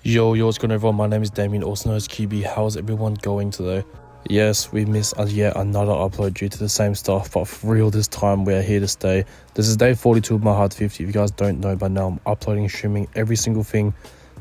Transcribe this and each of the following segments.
Yo, what's going on everyone? My name is Damien, also known as QB. How's everyone going today? Yes, we missed yet another upload due to the same stuff, but for real this time we are here to stay. This is day 42 of my Hard 50. If you guys don't know by now, I'm uploading and streaming every single thing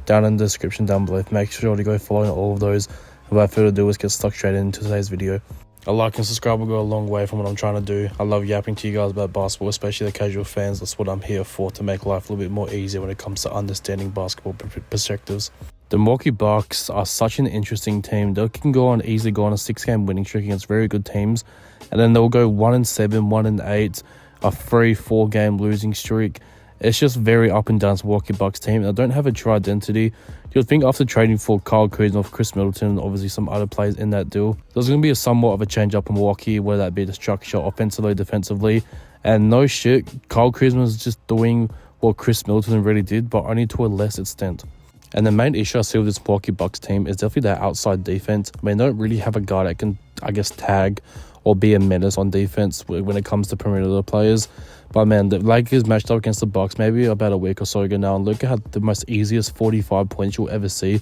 down in the description down below. Make sure to go following all of those. Without further ado, let's get stuck straight into today's video. A like and subscribe will go a long way from what I'm trying to do. I love yapping to you guys about basketball, especially the casual fans. That's what I'm here for, to make life a little bit more easier when it comes to understanding basketball perspectives. The Milwaukee Bucks are such an interesting team. They can easily go on a 6-game winning streak against very good teams, and then they'll go 1-7, 1-8, a 3-4 game losing streak. It's just very up and down. Milwaukee Bucks team. They don't have a true identity. You'd think after trading for Kyle Kuzma, Chris Middleton, and obviously some other players in that deal, there's going to be somewhat of a change up in Milwaukee, whether that be the structure, offensively, defensively. And no shit, Kyle Kuzma is just doing what Chris Middleton really did, but only to a less extent. And the main issue I see with this Milwaukee Bucks team is definitely their outside defense. I mean, they don't really have a guy that can, tag or be a menace on defense when it comes to perimeter players. But man, the Lakers matched up against the Bucks maybe about a week or so ago now, and look at the most easiest 45 points you'll ever see.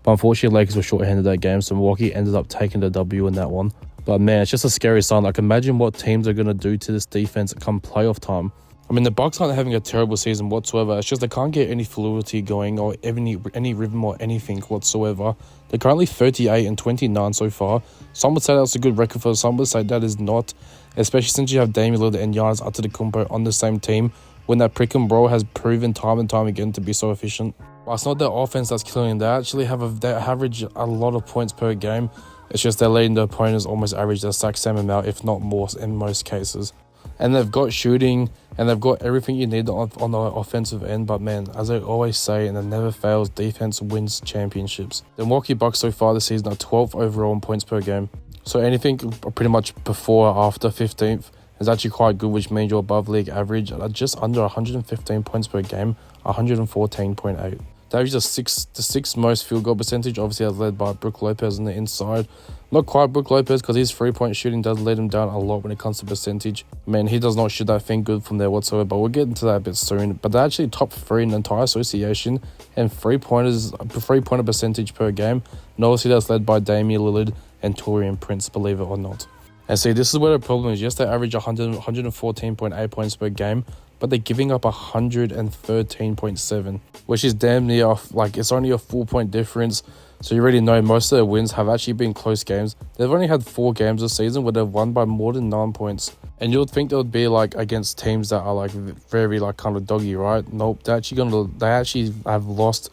But unfortunately, Lakers were short-handed that game, so Milwaukee ended up taking the W in that one. But man, it's just a scary sign. Like, imagine what teams are going to do to this defense come playoff time. I mean, the Bucks aren't having a terrible season whatsoever. It's just they can't get any fluidity going or any rhythm or anything whatsoever. They're currently 38-29 so far. Some would say that's a good record for some would say that is not, especially since you have Damian Lillard and Giannis Antetokounmpo on the same team when that prick and roll has proven time and time again to be so efficient. But it's not their offense that's killing. They actually they average a lot of points per game. It's just they're letting the opponents almost average the exact same amount, if not more, in most cases. And they've got shooting, and they've got everything you need on the offensive end. But man, as I always say, and it never fails, defense wins championships. The Milwaukee Bucks so far this season are 12th overall in points per game. So anything pretty mumuch before or after 15th is actually quite good, which means you're above league average at just under 115 points per game, 114.8. They average the sixth most field goal percentage, obviously as led by Brook Lopez on the inside. Not quite Brook Lopez, because his 3-point shooting does let him down a lot when it comes to percentage. Man, he does not shoot that thing good from there whatsoever, but we'll get into that a bit soon. But they're actually top 3 in the entire association, and three-pointer percentage per game. And obviously that's led by Damian Lillard and Taurean Prince, believe it or not. And see, this is where the problem is. Yes, they average 114.8 points per game, but they're giving up 113.7, which is damn near off. Like, it's only a 4-point difference. So you already know most of their wins have actually been close games. They've only had 4 games this season where they've won by more than 9 points. And you'd think they would be like against teams that are like very like kind of doggy, right? Nope, they actually have lost.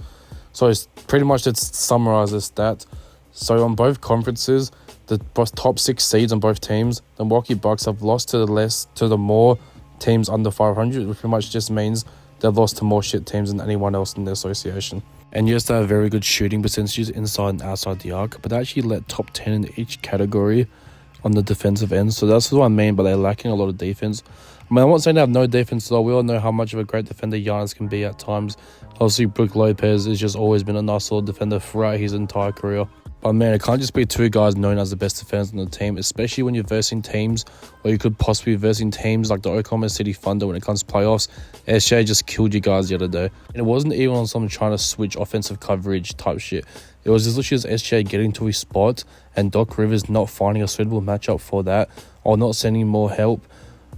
So it's pretty much, let's summarize this stat. So on both conferences, the top 6 seeds on both teams, the Milwaukee Bucks have lost to the more teams under 500, which pretty much just means they've lost to more shit teams than anyone else in the association. And yes, they have very good shooting percentages inside and outside the arc, but they actually let top 10 in each category on the defensive end. So that's what I mean by they're lacking a lot of defense. I mean, I'm not saying they have no defense at all. We all know how much of a great defender Giannis can be at times. Obviously, Brook Lopez has just always been a nice little defender throughout his entire career. But man, it can't just be 2 guys known as the best defenders on the team, especially when you're versing teams, or you could possibly be versing teams like the Oklahoma City Thunder when it comes to playoffs. SJ just killed you guys the other day. And it wasn't even on someone trying to switch offensive coverage type shit. It was just literally as SJ getting to his spot and Doc Rivers not finding a suitable matchup for that or not sending more help.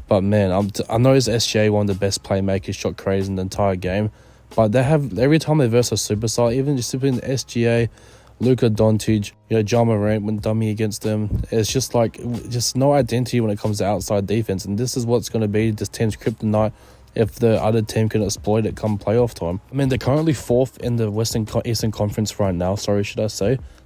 But man, I know it's SJ, one of the best playmakers, shot creators in the entire game. But they have, every time they verse a superstar, even just in the SGA, Luka Doncic, John Morant went dummy against them. It's just like, just no identity when it comes to outside defense. And this is what's going to be this team's kryptonite if the other team can exploit it come playoff time. I mean, they're currently 4th in the Eastern Conference right now, So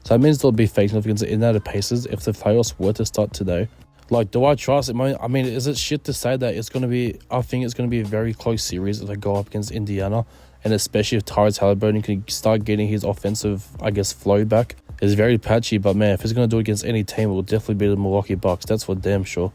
that means they'll be facing off against the Indiana Pacers if the playoffs were to start today. Like, do I trust it? I mean, is it shit to say that it's going to be, I think it's going to be a very close series if they go up against Indiana. And especially if Tyrese Halliburton can start getting his offensive, flow back. It's very patchy, but man, if he's going to do it against any team, it will definitely be the Milwaukee Bucks. That's for damn sure.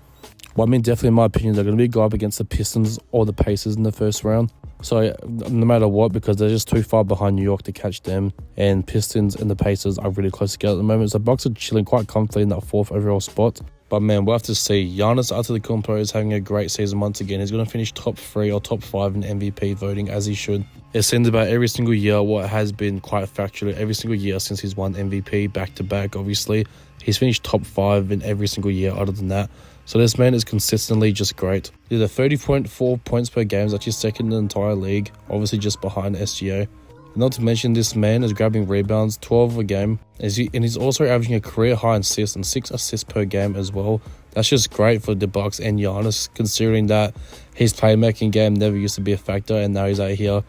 Well, I mean, definitely in my opinion, they're going to be go up against the Pistons or the Pacers in the first round. So no matter what, because they're just too far behind New York to catch them. And Pistons and the Pacers are really close together at the moment. So the Bucks are chilling quite comfortably in that 4th overall spot. But man, we'll have to see. Giannis Antetokounmpo is having a great season once again. He's going to finish top 3 or top 5 in MVP voting, as he should. It seems about every single year what has been quite factual every single year since he's won MVP back-to-back, obviously. He's finished top 5 in every single year other than that. So this man is consistently just great. He's at 30.4 points per game, is actually second in the entire league, obviously just behind SGA. Not to mention this man is grabbing rebounds, 12 a game, and he's also averaging a career high in assists and 6 assists per game as well. That's just great for the Bucks and Giannis, considering that his playmaking game never used to be a factor, and now he's out here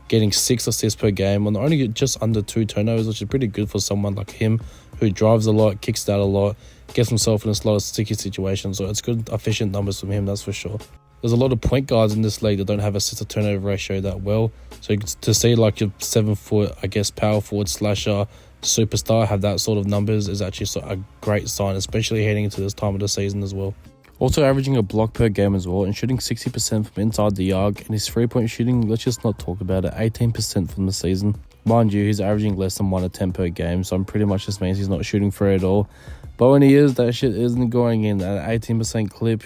getting 6 assists per game on only just under 2 turnovers, which is pretty good for someone like him who drives a lot, kicks out a lot, gets himself in a lot of sticky situations. So it's good, efficient numbers from him, that's for sure. There's a lot of point guards in this league that don't have assist to turnover ratio that well. So to see like your 7 foot, I guess, power forward slasher superstar have that sort of numbers is actually a great sign, especially heading into this time of the season as well. Also averaging a block per game as well and shooting 60% from inside the arc, and his 3-point shooting, let's just not talk about it, 18% from the season. Mind you, he's averaging less than 1 attempt per game, so I'm pretty much just means he's not shooting free at all. But when he is, that shit isn't going in at an 18% clip.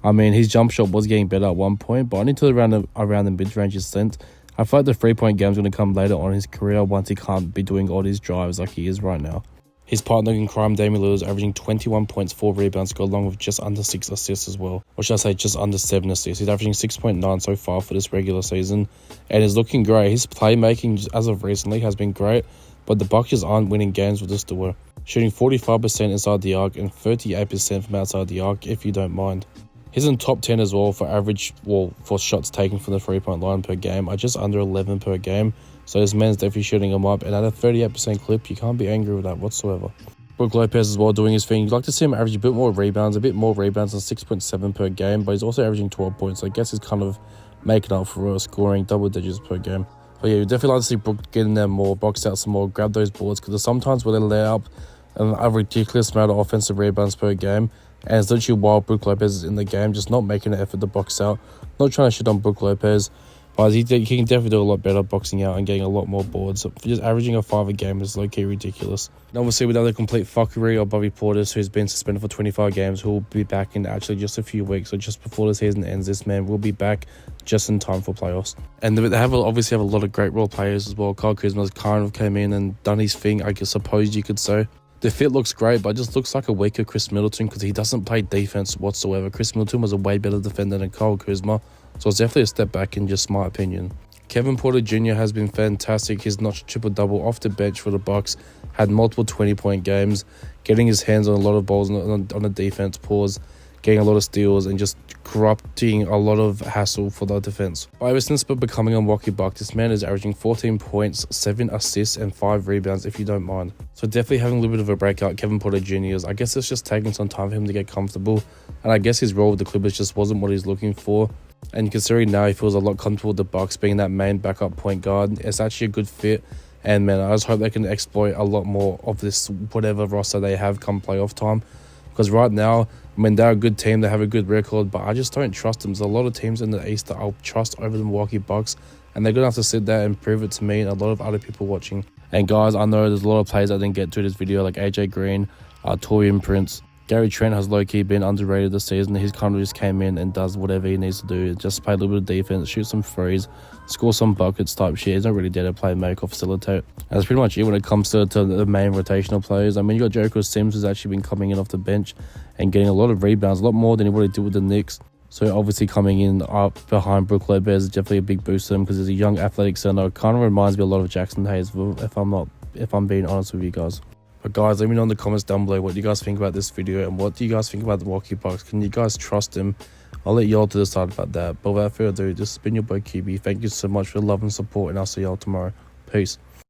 I mean, his jump shot was getting better at one point, but only to around the mid-range extent. I feel like the 3-point game is going to come later on in his career once he can't be doing all these drives like he is right now. His partner in crime, Damian Lillard, is averaging 21 points, 4 rebounds, go along with just under 6 assists as well. Or should I say just under 7 assists. He's averaging 6.9 so far for this regular season and is looking great. His playmaking as of recently has been great, but the Bucks just aren't winning games with this duo. Shooting 45% inside the arc and 38% from outside the arc, if you don't mind. He's in top 10 as well for average, for shots taken from the 3-point line per game, at just under 11 per game. So this man's definitely shooting him up, and at a 38% clip, you can't be angry with that whatsoever. Brook Lopez as well doing his thing. You'd like to see him average a bit more rebounds than 6.7 per game, but he's also averaging 12 points. So I guess he's kind of making up for scoring double digits per game. But yeah, you'd definitely like to see Brook get in there more, box out some more, grab those boards, because sometimes when they lay up a ridiculous amount of offensive rebounds per game, and it's literally while Brook Lopez is in the game, just not making an effort to box out. Not trying to shit on Brook Lopez, but he can definitely do a lot better boxing out and getting a lot more boards. So just averaging a 5 a game is low-key ridiculous. And obviously without the complete fuckery of Bobby Portis, who's been suspended for 25 games, who will be back in actually just a few weeks. So just before the season ends, this man will be back just in time for playoffs. And they obviously have a lot of great role players as well. Kyle Kuzma's kind of came in and done his thing, I suppose you could say. The fit looks great, but it just looks like a weaker Chris Middleton because he doesn't play defense whatsoever. Chris Middleton was a way better defender than Kyle Kuzma, so it's definitely a step back in just my opinion. Kevin Porter Jr. has been fantastic. He's notched triple-double off the bench for the Bucks, had multiple 20-point games, getting his hands on a lot of balls on the defense pause, getting a lot of steals, and just corrupting a lot of hassle for the defense. Ever since becoming a Milwaukee Buck, this man is averaging 14 points, 7 assists, and 5 rebounds, if you don't mind. So definitely having a little bit of a breakout, Kevin Porter Jr. I guess it's just taking some time for him to get comfortable, and I guess his role with the Clippers just wasn't what he's looking for. And considering now he feels a lot comfortable with the Bucks being that main backup point guard, it's actually a good fit. And man, I just hope they can exploit a lot more of this whatever roster they have come playoff time. Because right now, I mean, they're a good team, they have a good record, but I just don't trust them. There's a lot of teams in the East that I'll trust over the Milwaukee Bucks, and they're going to have to sit there and prove it to me and a lot of other people watching. And guys, I know there's a lot of players I didn't get to this video, like AJ Green, Torian Prince. Gary Trent has low-key been underrated this season. He's kind of just came in and does whatever he needs to do. Just play a little bit of defense, shoot some threes, score some buckets type shit. He's not really there to play, make, or facilitate. And that's pretty much it when it comes to the main rotational players. I mean, you got Jericho Sims, who's actually been coming in off the bench and getting a lot of rebounds, a lot more than he would have did with the Knicks. So obviously coming in up behind Brook Lopez is definitely a big boost to him because he's a young athletic center. Kind of reminds me a lot of Jackson Hayes, if I'm being honest with you guys. But guys, let me know in the comments down below what you guys think about this video and what do you guys think about the Milwaukee Bucks. Can you guys trust him? I'll let y'all to decide about that. But without further ado, this has been your boy QB. Thank you so much for the love and support, and I'll see y'all tomorrow. Peace.